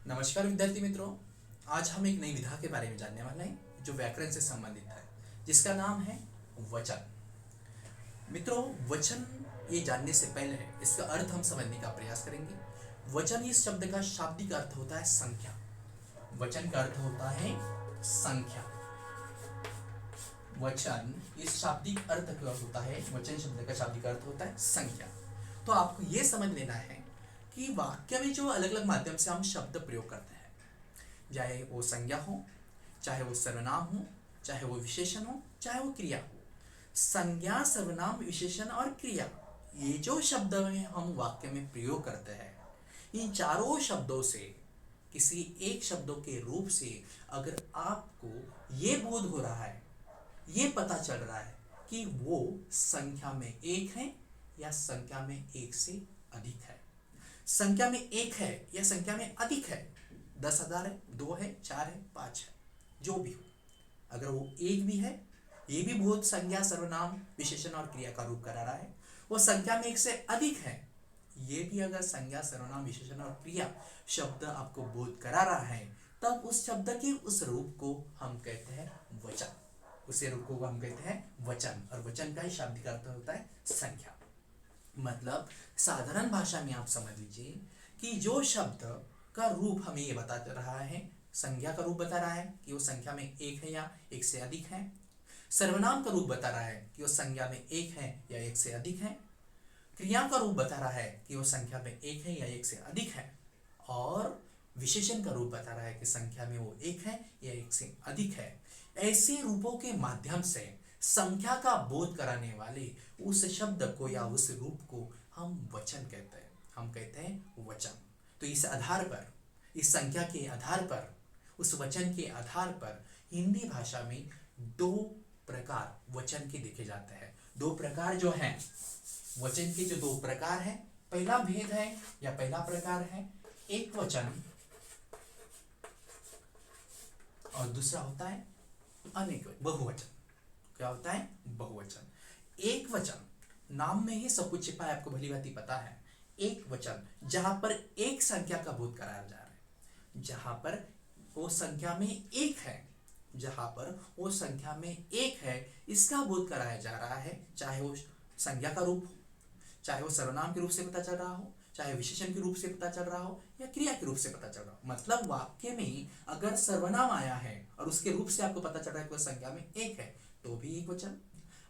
नमस्कार विद्यार्थी मित्रों। आज हम एक नई विधा के बारे में जानने वाले हैं जो व्याकरण से संबंधित है, जिसका नाम है वचन। मित्रों, वचन ये जानने से पहले इसका अर्थ हम समझने का प्रयास करेंगे। वचन इस शब्द का शाब्दिक अर्थ होता है संख्या। वचन का अर्थ होता है संख्या। वचन इस शाब्दिक अर्थ का होता है, वचन शब्द का शाब्दिक अर्थ होता है संख्या। तो आपको ये समझ लेना है कि वाक्य में जो अलग अलग माध्यम से हम शब्द प्रयोग करते हैं, चाहे वो संज्ञा हो, चाहे वो सर्वनाम हो, चाहे वो विशेषण हो, चाहे वो क्रिया हो। संज्ञा, सर्वनाम, विशेषण और क्रिया, ये जो शब्द हम वाक्य में प्रयोग करते हैं, इन चारों शब्दों से किसी एक शब्दों के रूप से अगर आपको ये बोध हो रहा है, ये पता चल रहा है कि वो संख्या में एक है या संख्या में एक से अधिक है, संख्या में एक है या संख्या में अधिक है, 10,000 है, 2 है, 4 है, 5 है, जो भी हो, अगर वो एक भी है, ये भी बहुत संज्ञा, सर्वनाम, विशेषण और क्रिया का रूप करा रहा है। वो संख्या में एक से अधिक है, ये भी अगर संज्ञा, सर्वनाम, विशेषण और क्रिया शब्द आपको बोध करा रहा है, तब उस शब्द के उस रूप को हम कहते हैं वचन। उसे रूप को हम कहते हैं वचन, और वचन का ही शाब्दिक अर्थ होता है संख्या। मतलब साधारण भाषा में आप समझ लीजिए कि जो शब्द का रूप हमें ये बता रहा है, संज्ञा का रूप बता रहा है कि वो संख्या में एक है या एक से अधिक है, सर्वनाम का रूप बता रहा है कि वो संज्ञा में एक है या एक से अधिक है, क्रिया का रूप बता रहा है कि वो संख्या में एक है या एक से अधिक है, और विशेषण का रूप बता रहा है कि संख्या में वो एक है या एक से अधिक है। ऐसे रूपों के माध्यम से संख्या का बोध कराने वाले उस शब्द को या उस रूप को हम वचन कहते हैं। हम कहते हैं वचन। तो इस आधार पर, इस संख्या के आधार पर, उस वचन के आधार पर हिंदी भाषा में दो प्रकार वचन के देखे जाते हैं। दो प्रकार जो हैं वचन के, जो दो प्रकार हैं, पहला भेद है या पहला प्रकार है एक वचन, और दूसरा होता है अनेक वचन, बहुवचन। क्या होता है? बहुवचन। एक वचन नाम में ही सब कुछ छिपा है, आपको भली भांति पता है। एक वचन जहां पर एक संख्या का बोध कराया जा रहा है, जहां पर वो संख्या में एक है, जहां पर वो संख्या में एक है, इसका बोध कराया जा रहा है। चाहे वो संज्ञा का रूप हो, चाहे वो सर्वनाम के रूप से पता चल रहा हो, चाहे विशेषण के रूप से पता चल रहा हो, या क्रिया के रूप से पता चल रहा हो। मतलब वाक्य में अगर सर्वनाम आया है और उसके रूप से आपको पता चल रहा है कि वह संख्या में एक है, तो भी एक वचन।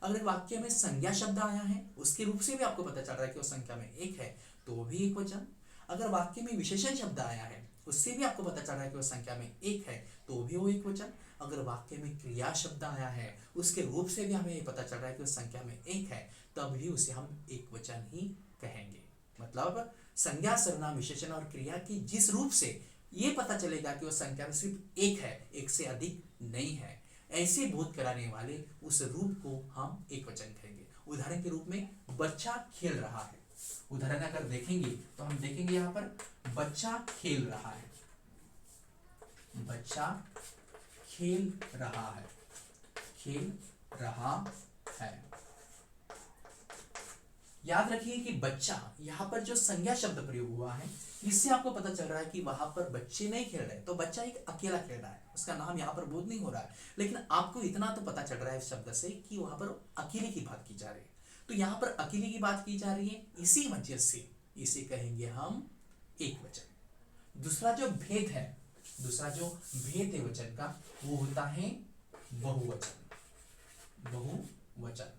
अगर वाक्य में संज्ञा शब्द आया है, उसके रूप से भी आपको पता चल रहा है कि वह संख्या में एक है, तो भी एक वचन। अगर वाक्य में विशेषण शब्द आया है, उससे भी आपको पता चल रहा है कि वह संख्या में एक है, तो भी वो एक वचन। अगर वाक्य में क्रिया शब्द आया है, उसके रूप से भी हमें ये पता चल रहा है कि वह संख्या में एक है, तब भी उसे हम एक वचन ही कहेंगे। मतलब संज्ञा, सर्वनाम, विशेषण और क्रिया की जिस रूप से ये पता चलेगा कि वह संख्या में सिर्फ एक है, एक से अधिक नहीं है, ऐसे बोध कराने वाले उस रूप को हम एक वचन कहेंगे। उदाहरण के रूप में बच्चा खेल रहा है। उदाहरण अगर देखेंगे तो हम देखेंगे यहाँ पर बच्चा खेल रहा है, बच्चा खेल रहा है, खेल रहा है। याद रखिए कि बच्चा, यहाँ पर जो संज्ञा शब्द प्रयोग हुआ है, इससे आपको पता चल रहा है कि वहां पर बच्चे नहीं खेल रहे, तो बच्चा एक अकेला खेल रहा है, उसका नाम यहाँ पर बोध नहीं हो रहा है। लेकिन आपको इतना तो पता चल रहा है इस शब्द से कि वहां पर अकेले की बात की जा रही है। तो यहाँ पर अकेले की बात की जा रही है, इसी वजह से इसे कहेंगे हम एक वचन। दूसरा जो भेद है, दूसरा जो भेद है वचन का, वो होता है बहुवचन। बहुवचन।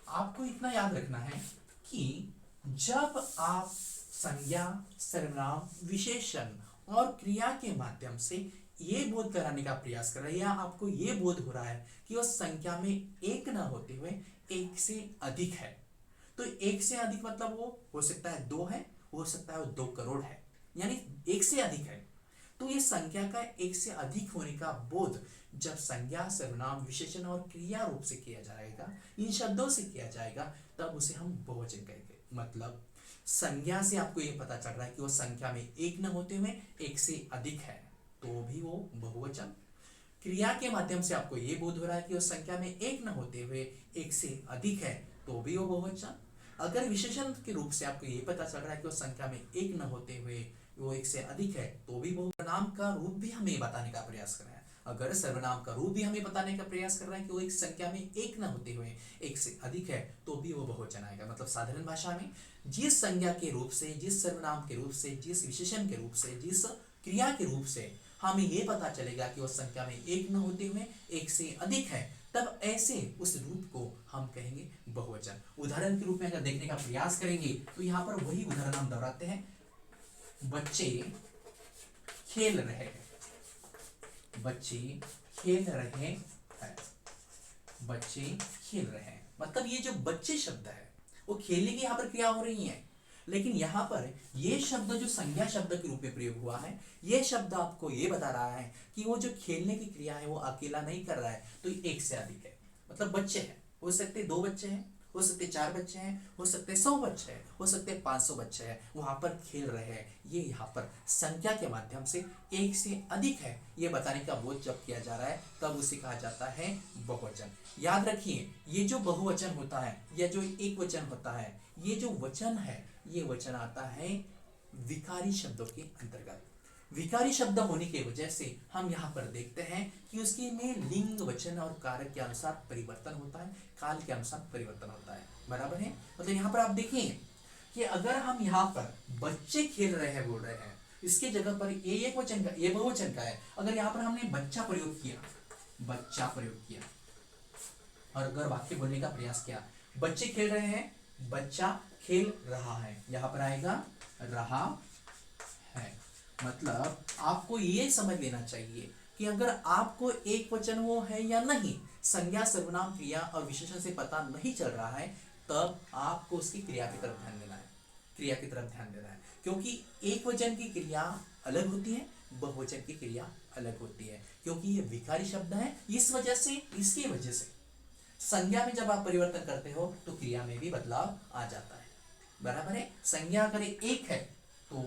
आपको इतना याद रखना है कि जब आप संज्ञा, सर्वनाम, विशेषण और क्रिया के माध्यम से ये बोध कराने का प्रयास कर रहे हैं, या आपको ये बोध हो रहा है कि वह संख्या में एक न होते हुए एक से अधिक है, तो एक से अधिक मतलब वो हो सकता है 2 है, हो सकता है वो 2 करोड़ है, यानी एक से अधिक है। तो ये संख्या का एक से अधिक होने का बोध जब संज्ञा, सर्वनाम, विशेषण और क्रिया रूप से किया जाएगा, इन शब्दों से किया जाएगा, तब उसे हम बहुवचन कहेंगे। मतलब संज्ञा से आपको ये पता चल रहा है कि वो संख्या में एक न होते हुए एक से अधिक है, तो भी वो बहुवचन। क्रिया के माध्यम से आपको ये बोध हो रहा है कि वो संख्या में एक न होते हुए एक से अधिक है, तो भी वो बहुवचन। अगर विशेषण के रूप से आपको ये पता चल रहा है कि वो संख्या में एक न होते हुए वो एक से अधिक है तो भी बहुनाम का रूप भी हमें बताने का प्रयास कर रहा है। अगर सर्वनाम का रूप भी हमें बताने का प्रयास कर रहा है कि वो एक संख्या में एक न होते हुए एक से अधिक है तो भी वो बहुवचन आएगा। मतलब साधारण भाषा में जिस संज्ञा के रूप से, जिस सर्वनाम के रूप से, जिस विशेषण के रूप से, जिस क्रिया के रूप से हमें ये पता चलेगा कि वो संख्या में एक न होते हुए एक से अधिक है, तब ऐसे उस रूप को हम कहेंगे बहुवचन। उदाहरण के रूप में अगर देखने का प्रयास करेंगे तो यहाँ पर वही उदाहरण हम दोहराते हैं। बच्चे खेल रहे हैं, बच्चे खेल रहे हैं, बच्चे खेल रहे हैं। मतलब ये जो बच्चे शब्द है वो खेलने की यहाँ पर क्रिया हो रही है, लेकिन यहाँ पर ये शब्द जो संज्ञा शब्द के रूप में प्रयोग हुआ है, ये शब्द आपको ये बता रहा है कि वो जो खेलने की क्रिया है वो अकेला नहीं कर रहा है, तो एक से अधिक है। मतलब बच्चे हैं, हो सकते 2 बच्चे हैं, हो सकते 4 बच्चे हैं, हो सकते 100 बच्चे हैं, हो सकते 500 बच्चे हैं, वहां पर खेल रहे हैं। ये यहाँ पर संख्या के माध्यम से एक से अधिक है ये बताने का बोध जब किया जा रहा है तब उसे कहा जाता है बहुवचन। याद रखिए ये जो बहुवचन होता है या जो एक वचन होता है, ये जो वचन है ये वचन आता है विकारी शब्दों के अंतर्गत। विकारी शब्द होने की वजह से हम यहाँ पर देखते हैं कि उसके में लिंग, वचन और कारक के अनुसार परिवर्तन होता है, काल के अनुसार परिवर्तन होता है। बराबर है। मतलब यहाँ पर आप देखिए कि अगर हम यहाँ पर बच्चे खेल रहे हैं बोल रहे हैं, इसके जगह पर ये एक वचन का, ये बहुवचन का है। अगर यहाँ पर हमने बच्चा प्रयोग किया, बच्चा प्रयोग किया और अगर वाक्य बोलने का प्रयास किया, बच्चे खेल रहे हैं, बच्चा खेल रहा है, यहाँ पर आएगा रहा है। मतलब आपको ये समझ लेना चाहिए कि अगर आपको एक वचन वो है या नहीं, संज्ञा, सर्वनाम, क्रिया और विशेषण से पता नहीं चल रहा है, तब आपको उसकी क्रिया की तरफ ध्यान देना है, क्रिया की तरफ ध्यान देना है। क्योंकि एक वचन की क्रिया अलग होती है, बहुवचन की क्रिया अलग होती है, क्योंकि ये विकारी शब्द है। इस वजह से, इसकी वजह से संज्ञा में जब आप परिवर्तन करते हो तो क्रिया में भी बदलाव आ जाता है। बराबर है। संज्ञा अगर एक है तो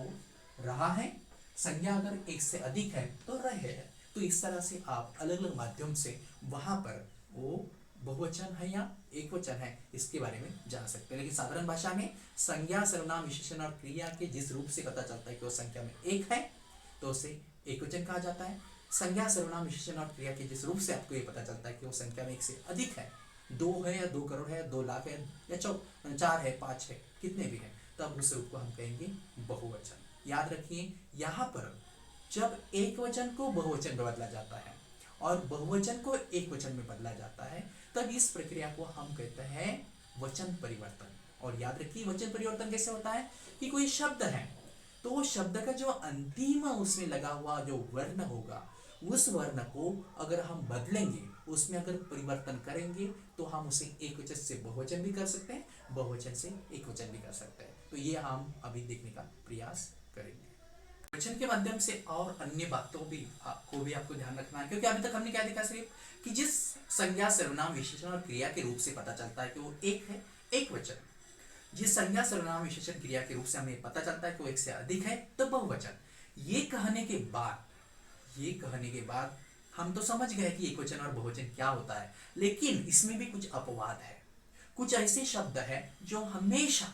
रहा है, संज्ञा अगर एक से अधिक है तो रहे है। तो इस तरह से आप अलग अलग माध्यम से वहां पर वो बहुवचन है या एक वचन है इसके बारे में जान सकते हैं। लेकिन साधारण भाषा में संज्ञा, सर्वनाम, विशेषण और क्रिया के जिस रूप से पता चलता है कि वो संख्या में एक है तो उसे एक वचन कहा जाता है। संज्ञा, सर्वनाम, विशेषण और क्रिया के जिस रूप से आपको ये पता चलता है कि वो संख्या में एक से अधिक है, 2 है या 2 करोड़ है, 2 लाख है या 4 है, 5 है, कितने भी है, तब उस रूप को हम कहेंगे बहुवचन। याद रखिए यहाँ पर जब एक वचन को बहुवचन में बदला जाता है और बहुवचन को एक वचन में बदला जाता है, तब इस प्रक्रिया को हम कहते हैं वचन परिवर्तन। और याद रखिए वचन परिवर्तन कैसे होता है कि कोई शब्द है तो वो शब्द का जो अंतिम उसमें लगा हुआ जो वर्ण होगा, उस वर्ण को अगर हम बदलेंगे, उसमें अगर परिवर्तन करेंगे, तो हम उसे एक वचन से बहुवचन भी कर सकते हैं, बहुवचन से एक वचन भी कर सकते हैं। तो ये हम अभी देखने का प्रयास करेंगे। वचन के माध्यम से और अन्य बातों भी आपको ध्यान रखना है, क्योंकि अभी तक हमने क्या देखा सिर्फ कि जिस संज्ञा, सर्वनाम, विशेषण और क्रिया के रूप से पता चलता है कि वो एक है, एक वचन। जिस संज्ञा, सर्वनाम, विशेषण, क्रिया के रूप से हमें पता चलता है कि वो एक से अधिक है तो बहुवचन। ये कहने के बाद हम तो समझ गए कि एक वचन और बहुवचन क्या होता है, लेकिन इसमें भी कुछ अपवाद है। कुछ ऐसे शब्द है जो हमेशा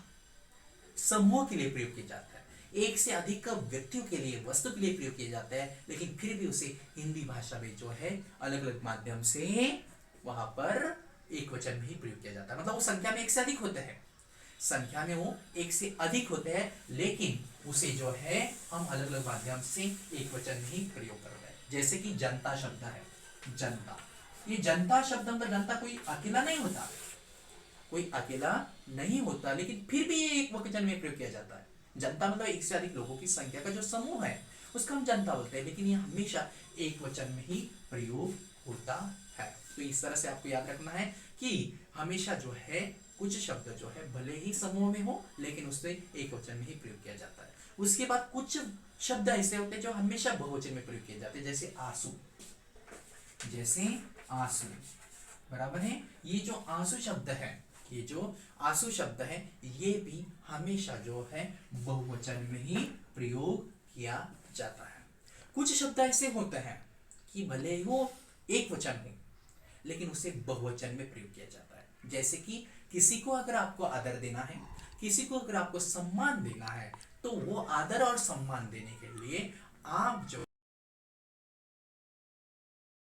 समूह के लिए प्रयोग किए जाते हैं, एक से अधिक व्यक्तियों के लिए, वस्तु के लिए प्रयोग किए जाते हैं, लेकिन फिर भी उसे हिंदी भाषा में जो है अलग अलग माध्यम से वहां पर एक वचन में ही प्रयोग किया जाता है। मतलब वो संख्या में एक से अधिक होते हैं, संख्या में वो एक से अधिक होते हैं, लेकिन उसे जो है हम अलग अलग माध्यम से एक वचन में ही प्रयोग कर रहे हैं। जैसे कि जनता शब्द है, जनता, ये जनता शब्द में जनता कोई अकेला नहीं होता, कोई अकेला नहीं होता, लेकिन फिर भी ये एक वचन में प्रयोग किया जाता है। जनता मतलब एक से अधिक लोगों की संख्या का जो समूह है उसका हम जनता बोलते हैं, लेकिन ये हमेशा एक वचन में ही प्रयोग होता है। तो इस तरह से आपको याद रखना है कि हमेशा जो है कुछ शब्द जो है भले ही समूह में हो, लेकिन उससे एक वचन में ही प्रयोग किया जाता है। उसके बाद कुछ शब्द ऐसे होते हैं जो हमेशा बहुवचन में प्रयोग किए जाते हैं, जैसे आंसू, जैसे आंसू। बराबर है। ये जो आंसू शब्द है, ये जो आंसू शब्द है, ये भी हमेशा जो है बहुवचन में ही प्रयोग किया जाता है। कुछ शब्द ऐसे होते हैं कि भले ही वो एक वचन हो, लेकिन उसे बहुवचन में प्रयोग किया जाता है। जैसे कि किसी को अगर आपको आदर देना है, किसी को अगर आपको सम्मान देना है, तो वो आदर और सम्मान देने के लिए आप जो